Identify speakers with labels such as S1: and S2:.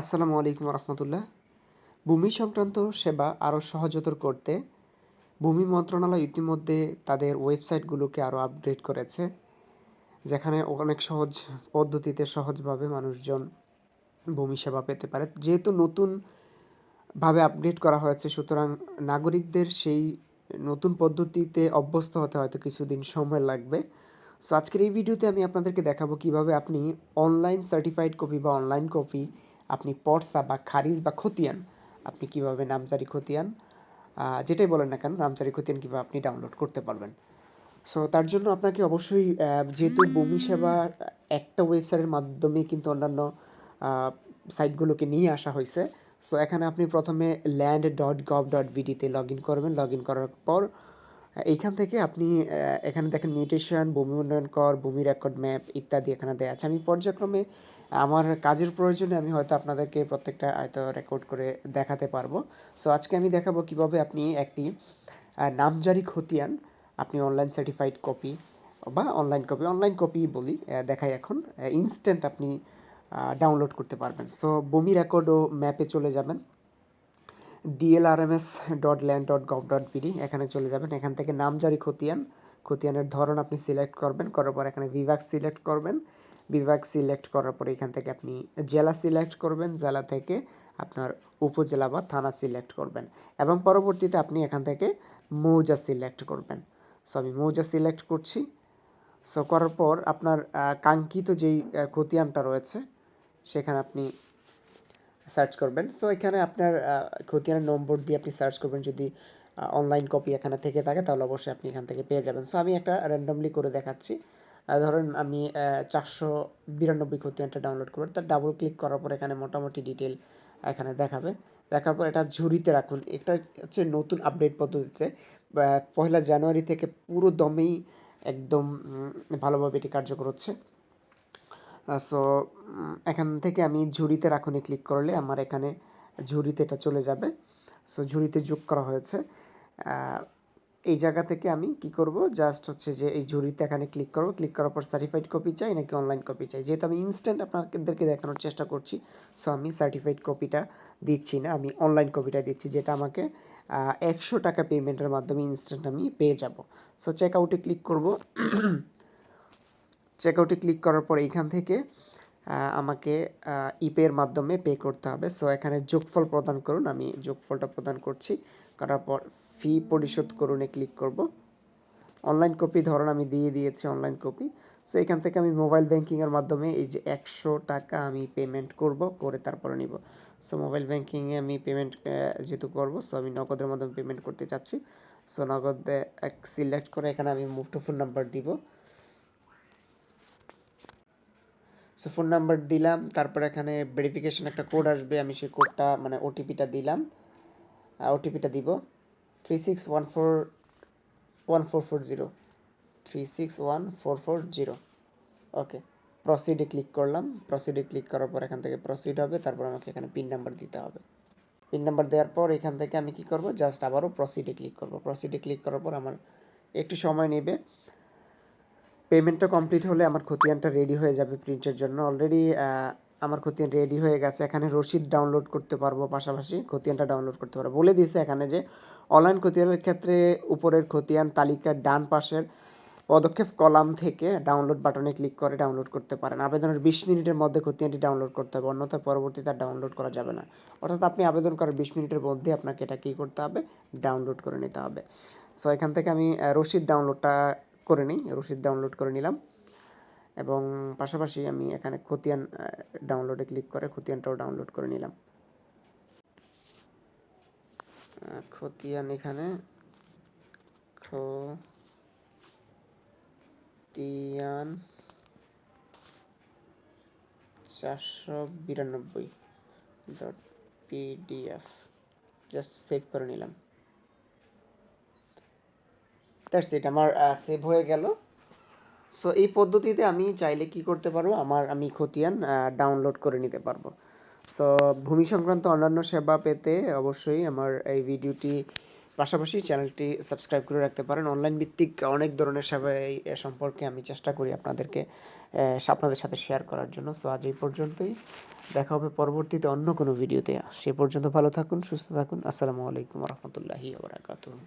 S1: আসসালামু আলাইকুম রহমতুল্লাহ। ভূমি সংক্রান্ত সেবা আরও সহজতর করতে ভূমি মন্ত্রণালয় ইতিমধ্যে তাদের ওয়েবসাইটগুলোকে আরও আপগ্রেড করেছে, যেখানে অনেক সহজ পদ্ধতিতে সহজভাবে মানুষজন ভূমি সেবা পেতে পারে। যেহেতু নতুনভাবে আপগ্রেড করা হয়েছে, সুতরাং নাগরিকদের সেই নতুন পদ্ধতিতে অভ্যস্ত হতে হয়তো কিছুদিন সময় লাগবে। সো আজকের এই ভিডিওতে আমি আপনাদেরকে দেখাবো কিভাবে আপনি অনলাইন সার্টিফাইড কপি বা অনলাইন কপি আপনি পর্সা বা খারিজ বা খতিয়ান আপনি কিভাবে নামজারি খতিয়ান যেটাই বলেন না কেন নামজারি খতিয়ান কিভাবে আপনি ডাউনলোড করতে পারবেন। সো তার জন্য আপনাকে অবশ্যই যেহেতু ভূমি সেবা একটা ওয়েবসাইটের মাধ্যমে কিন্তু অন্যান্য সাইটগুলোকে নিয়ে আসা হয়েছে। সো এখানে আপনি প্রথমে land.gov.vd-তে লগ ইন করবেন। লগ ইন করার পর এইখান থেকে আপনি এখানে দেখেন মিউটেশন, ভূমি উন্নয়ন কর, ভূমি রেকর্ড ম্যাপ ইত্যাদি এখানে দেয়া আছে। আমি পর্যায়ক্রমে আমার কাজের প্রয়োজনে আমি হয়তো আপনাদেরকে প্রত্যেকটা হয়তো রেকর্ড করে দেখাতে পারবো। সো আজকে আমি দেখাবো কিভাবে আপনি একটি নামজারি খতিয়ান আপনি অনলাইন সার্টিফাইড কপি বা অনলাইন কপি বলি দেখাই এখন ইনস্ট্যান্ট আপনি ডাউনলোড করতে পারবেন। সো ভূমি রেকর্ড ও ম্যাপে চলে যাবেন, dlrms.land.gov.bd এখানে চলে যাবেন। এখান থেকে নামজারি খতিয়ানের ধরন আপনি সিলেক্ট করবেন, করার পর এখানে বিভাগ সিলেক্ট করবেন। বিভাগ সিলেক্ট করার পরে এখান থেকে আপনি জেলা সিলেক্ট করবেন, জেলা থেকে আপনার উপজেলা বা থানা সিলেক্ট করবেন এবং পরবর্তীতে আপনি এখান থেকে মৌজা সিলেক্ট করবেন। সো আমি মৌজা সিলেক্ট করছি। সো করার পর আপনার কাঙ্ক্ষিত যেই খতিয়ানটা রয়েছে সেখানে আপনি সার্চ করবেন। সো এখানে আপনার খতিয়ানের নম্বর দিয়ে আপনি সার্চ করবেন। যদি অনলাইন কপি এখানে থেকে থাকে তাহলে অবশ্যই আপনি এখান থেকে পেয়ে যাবেন। সো আমি একটা র্যান্ডমলি করে দেখাচ্ছি। ধরেন আমি 492 খতিয়ানটা ডাউনলোড করব। তার ডাবল ক্লিক করার পর এখানে মোটামুটি ডিটেল এখানে দেখাবে। দেখার পর এটা ঝুড়িতে রাখুন। এটা হচ্ছে নতুন আপডেট পদ্ধতিতে 1 জানুয়ারি থেকে পুরো দমেই একদম ভালোভাবে এটি কার্যকর হচ্ছে। সো এখান থেকে আমি ঝুড়িতে রাখুনে ক্লিক করলে আমার এখানে ঝুড়িতে এটা চলে যাবে। সো ঝুড়িতে যোগ করা হয়েছে। এই জায়গা থেকে আমি কি করব, জাস্ট হচ্ছে যে এই ঝুড়িতে এখানে ক্লিক করব। ক্লিক করার পর সার্টিফাইড কপি চাই নাকি অনলাইন কপি চাই। যেহেতু আমি ইনস্ট্যান্ট আপনাদেরকে দেখানোর চেষ্টা করছি, সো আমি সার্টিফাইড কপিটা দিচ্ছি না, আমি অনলাইন কপিটা দিচ্ছি, যেটা আমাকে 100 টাকা পেমেন্টের মাধ্যমে ইনস্ট্যান্ট আমি পেয়ে যাব। সো চেক আউটে ক্লিক করব। চেক আউটে ক্লিক করার পর এইখান থেকে আমাকে ইপের মাধ্যমে পে করতে হবে। সো এখানে যোগফল প্রদান করুন, আমি যোগফলটা প্রদান করছি। করার পর ফি পরিশোধ করুনে ক্লিক করব। অনলাইন কপি ধরুন আমি দিয়ে দিয়েছি অনলাইন কপি। সো এখান থেকে আমি মোবাইল ব্যাংকিংয়ের মাধ্যমে এই যে 100 টাকা আমি পেমেন্ট করব, করে তারপরে নিব। সো মোবাইল ব্যাংকিংয়ে আমি পেমেন্ট যেহেতু করব, সো আমি নগদের মাধ্যমে পেমেন্ট করতে চাচ্ছি। সো নগদে সিলেক্ট করে এখানে আমি মুভ টু ফোন নাম্বার দিব। সো ফোন নাম্বার দিলাম, তারপর এখানে ভেরিফিকেশন একটা কোড আসবে, আমি সেই কোডটা মানে ওটিপিটা দিলাম। ওটিপিটা দিব 36141440 361440। ওকে, প্রসিডে ক্লিক করলাম। প্রসিডে ক্লিক করার পর এখান থেকে প্রসিড হবে, তারপর আমাকে এখানে পিন নাম্বার দিতে হবে। পিন নাম্বার দেওয়ার পর এখান থেকে আমি কি করব, জাস্ট আবারও প্রসিডে ক্লিক করব। প্রসিডে ক্লিক করার পর আমার একটু সময় নেবে। পেমেন্টটা কমপ্লিট হলে আমার খতিয়ানটা রেডি হয়ে যাবে প্রিন্টের জন্য। অলরেডি আমার খতিয়ান রেডি হয়ে গেছে। এখানে রসিদ ডাউনলোড করতে পারবো, পাশাপাশি খতিয়ানটা ডাউনলোড করতে পারবো। বলে দিয়েছে এখানে যে অনলাইন খতিয়ানের ক্ষেত্রে উপরের খতিয়ান তালিকার ডান পাশের পদক্ষেপ কলাম থেকে ডাউনলোড বাটনে ক্লিক করে ডাউনলোড করতে পারেন। আবেদনের 20 মিনিটের মধ্যে খতিয়ানটি ডাউনলোড করতে হবে, অন্যথায় পরবর্তীতে আর ডাউনলোড করা যাবে না। অর্থাৎ আপনি আবেদন করার 20 মিনিটের মধ্যে আপনাকে এটা কী করতে হবে, ডাউনলোড করে নিতে হবে। সো এখান থেকে আমি রসিদ ডাউনলোডটা করে নিই, রসিদ ডাউনলোড করে নিলাম এবং পাশাপাশি আমি এখানে খতিয়ান ডাউনলোডে ক্লিক করে খতিয়ানটাও ডাউনলোড করে নিলাম। খতিয়ান এখানে খতিয়ান 492.pdf জাস্ট সেভ করে নিলাম। দ্যাটস ইট, আমার সেভ হয়ে গেল। সো এই পদ্ধতিতে আমি চাইলে কি করতে পারবো, আমি খতিয়ান ডাউনলোড করে নিতে পারবো। সো ভূমি সংক্রান্ত অন্যান্য সেবা পেতে অবশ্যই আমার এই ভিডিওটি পাশাপাশি চ্যানেলটি সাবস্ক্রাইব করে রাখতে পারেন। অনলাইন ভিত্তিক অনেক ধরনের সেবা সম্পর্কে আমি চেষ্টা করি আপনাদের সাথে শেয়ার করার জন্য। সো আজ এই পর্যন্তই। দেখা হবে পরবর্তীতে অন্য কোনো ভিডিওতে। সে পর্যন্ত ভালো থাকুন, সুস্থ থাকুন। আসসালামু আলাইকুম ওয়া রাহমাতুল্লাহি ওয়া বারাকাতুহু।